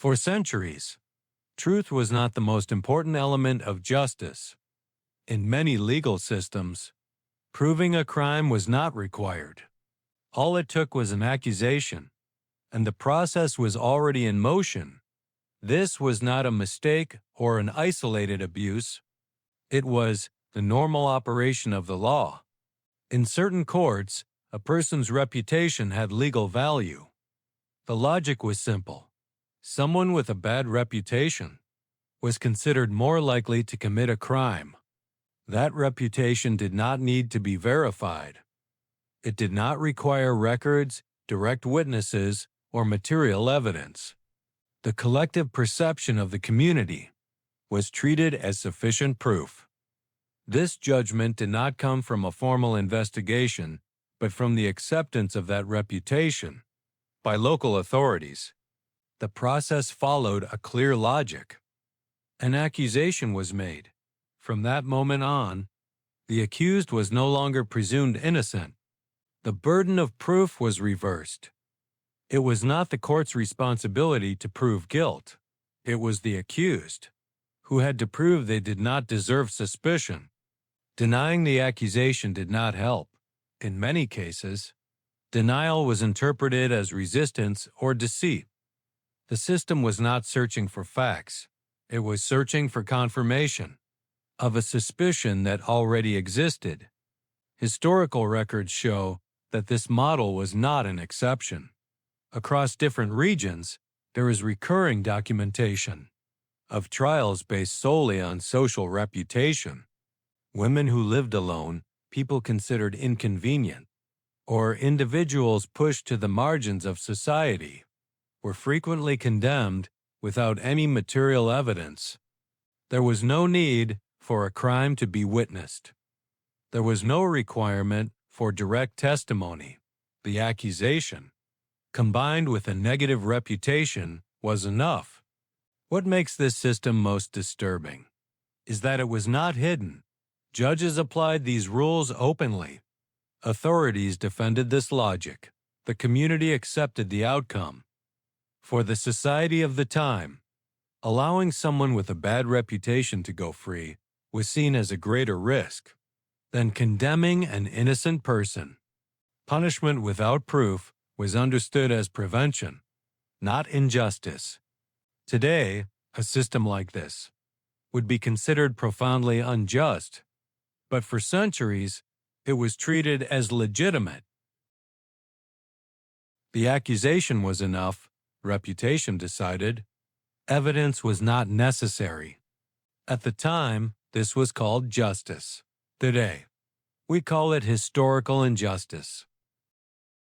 For centuries, truth was not the most important element of justice. In many legal systems, proving a crime was not required. All it took was an accusation, and the process was already in motion. This was not a mistake or an isolated abuse. It was the normal operation of the law. In certain courts, a person's reputation had legal value. The logic was simple. Someone with a bad reputation was considered more likely to commit a crime. That reputation did not need to be verified. It did not require records, direct witnesses, or material evidence. The collective perception of the community was treated as sufficient proof. This judgment did not come from a formal investigation, but from the acceptance of that reputation by local authorities. The process followed a clear logic. An accusation was made. From that moment on, the accused was no longer presumed innocent. The burden of proof was reversed. It was not the court's responsibility to prove guilt. It was the accused, who had to prove they did not deserve suspicion. Denying the accusation did not help. In many cases, denial was interpreted as resistance or deceit. The system was not searching for facts. It was searching for confirmation of a suspicion that already existed. Historical records show that this model was not an exception. Across different regions, there is recurring documentation of trials based solely on social reputation. Women who lived alone, people considered inconvenient, or individuals pushed to the margins of society, were frequently condemned without any material evidence. There was no need for a crime to be witnessed. There was no requirement for direct testimony. The accusation, combined with a negative reputation, was enough. What makes this system most disturbing is that it was not hidden. Judges applied these rules openly. Authorities defended this logic. The community accepted the outcome. For the society of the time, allowing someone with a bad reputation to go free was seen as a greater risk than condemning an innocent person. Punishment without proof was understood as prevention, not injustice. Today, a system like this would be considered profoundly unjust, but for centuries, it was treated as legitimate. The accusation was enough, reputation decided. Evidence was not necessary. At the time, this was called justice. Today, we call it historical injustice.